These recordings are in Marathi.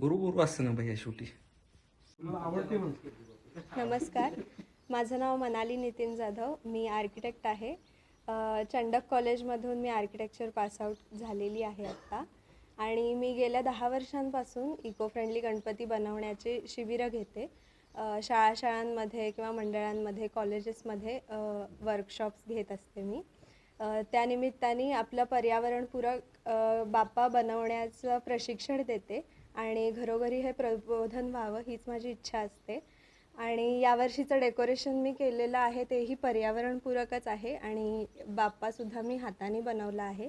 गुरु असतं ना भैया शेवटी. नमस्कार, माझं नाव मनाली नितीन जाधव. मी आर्किटेक्ट आहे. चंडक कॉलेजमधून मी आर्किटेक्चर पासआउट झालेली आहे आत्ता. आणि मी गेल्या 10 वर्षांपासून इको फ्रेंडली गणपती बनवण्याचे शिबिरं घेते. शाळांमध्ये किंवा मंडळांमध्ये, कॉलेजेसमध्ये वर्कशॉप्स घेत असते मी. त्यानिमित्ताने आपलं पर्यावरणपूरक बाप्पा बनवण्याचं प्रशिक्षण देते आणि घरोघरी हे प्रबोधन व्हावं हीच माझी इच्छा असते. आणि यावर्षीचं डेकोरेशन मी केलेलं आहे तेही पर्यावरणपूरकच आहे आणि बाप्पासुद्धा मी हाताने बनवला आहे.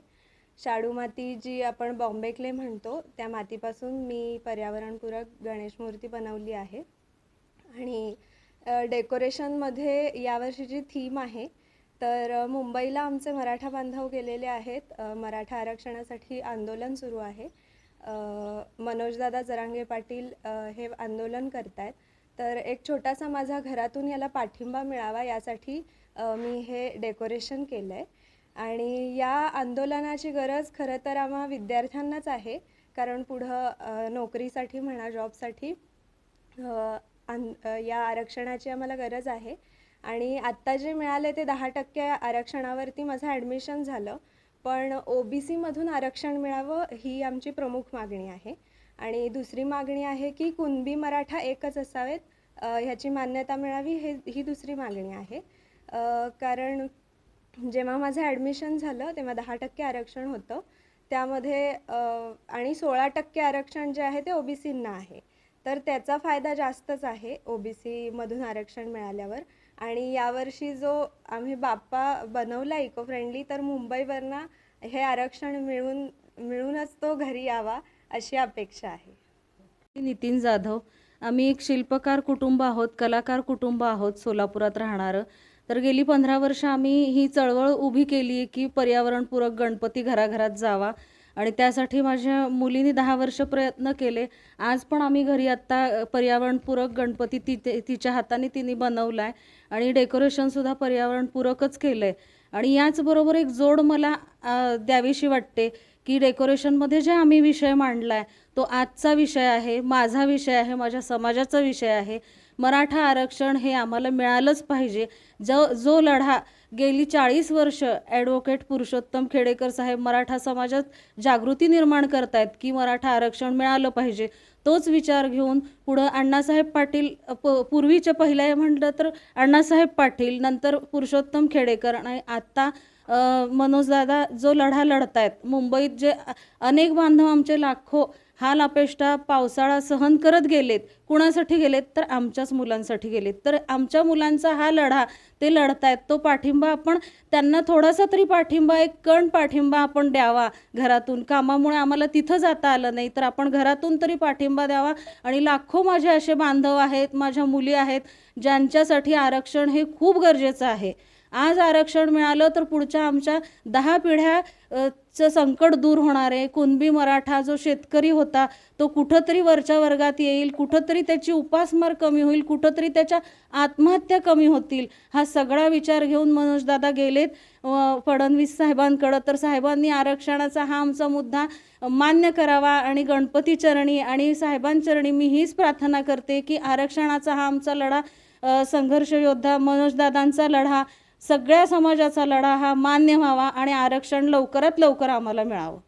शाडू माती जी आपण बॉम्बे क्ले म्हणतो त्या मातीपासून मी पर्यावरणपूरक गणेश मूर्ती बनवली आहे. आणि डेकोरेशनमध्ये यावर्षीची थीम आहे तर मुंबईला आमचे मराठा बांधव गेलेले आहेत. मराठा आरक्षणासाठी आंदोलन सुरू आहे. मनोजदादा जरांगे पाटील हे आंदोलन करत आहेत. तर एक छोटासा माझा घरातून याला पाठिंबा मिळावा यासाठी मी हे डेकोरेशन केलं आहे. आणि या आंदोलनाची गरज खरं तर आम्हा विद्यार्थ्यांनाच आहे, कारण पुढं नोकरीसाठी म्हणा, जॉबसाठी या आरक्षणाची आम्हाला गरज आहे. आणि आत्ता जे मिळाले ते 10% आरक्षणावरती माझं ॲडमिशन झालं, पण OBCमधून आरक्षण मिळावं ही आमची प्रमुख मागणी आहे. आणि दुसरी मागणी आहे की कुणबी मराठा एकच असावेत, ह्याची मान्यता मिळावी ही दुसरी मागणी आहे. कारण जेव्हा माझं ॲडमिशन झालं तेव्हा 10% आरक्षण होतं त्यामध्ये, आणि 16% आरक्षण जे आहे ते OBCंना आहे. तर त्याचा फायदा जास्तच आहे OBCमधून आरक्षण मिळाल्यावर. आणि यावर्षी जो आम्ही बाप्पा बनवला इको फ्रेंडली, तर मुंबईवरनं हे आरक्षण मिळूनच तो घरी यावा अशी अपेक्षा आहे. नितीन जाधव. आम्ही एक शिल्पकार कुटुंब आहोत, कलाकार कुटुंब आहोत सोलापुरात राहणारं. तर गेली 15 वर्ष आम्ही ही चळवळ उभी केली आहे की पर्यावरणपूरक गणपती घराघरात जावा. आणि त्यासाठी माझ्या मुलीने 10 वर्ष प्रयत्न केले. आज पण आम्ही घरी आत्ता पर्यावरणपूरक गणपती तिच्या हाताने तिने बनवला आहे आणि डेकोरेशनसुद्धा पर्यावरणपूरकच केलं आहे. आणि याचबरोबर एक जोड मला द्यावीशी वाटते की डेकोरेशनमध्ये जे आम्ही विषय मांडला आहे तो आजचा विषय आहे, माझा विषय आहे, माझ्या समाजाचा विषय आहे. मराठा आरक्षण हे आम्हाला मिळालंच पाहिजे. जो लढा गेली 40 वर्ष ॲडव्होकेट पुरुषोत्तम खेडेकर साहेब मराठा समाजात जागृती निर्माण करतायत की मराठा आरक्षण मिळालं पाहिजे, तोच विचार घेऊन पुढं अण्णासाहेब पाटील, पूर्वीचे पहिले म्हटलं तर अण्णासाहेब पाटील, नंतर पुरुषोत्तम खेडेकर आणि आत्ता मनोजदादा जो लढा लढतायत. मुंबईत जे अनेक बांधव आमचे लाखो हाल अपेष्टा पावसाळा सहन करत गेलेत, कुणासाठी गेलेत तर आमच्याच मुलांसाठी गेलेत. तर आमच्या मुलांचा हा लढा ते लढतायत, तो पाठिंबा आपण त्यांना थोडासा तरी पाठिंबा, एक कण पाठिंबा आपण द्यावा घरातून. कामामुळे आम्हाला तिथं जाता आलं नाही तर आपण घरातून तरी पाठिंबा द्यावा. आणि लाखो माझे असे बांधव आहेत, माझ्या मुली आहेत ज्यांच्यासाठी आरक्षण हे खूप गरजेचं आहे. आज आरक्षण मिळालं तर पुढच्या आमच्या 10 पिढ्याचं संकट दूर होणार आहे. कुणबी मराठा जो शेतकरी होता तो कुठंतरी वरच्या वर्गात येईल, कुठंतरी त्याची उपासमार कमी होईल, कुठंतरी त्याच्या आत्महत्या कमी होतील. हा सगळा विचार घेऊन मनोजदादा गेलेत फडणवीस साहेबांकडं. तर साहेबांनी आरक्षणाचा हा आमचा मुद्दा मान्य करावा. आणि गणपती चरणी आणि साहेबांचरणी मी हीच प्रार्थना करते की आरक्षणाचा हा आमचा लढा, संघर्ष योद्धा मनोजदादांचा लढा, सगळ्या समाजाचा लढा हा मान्य व्हावा आणि आरक्षण लवकरात लवकर आम्हाला मिळावं.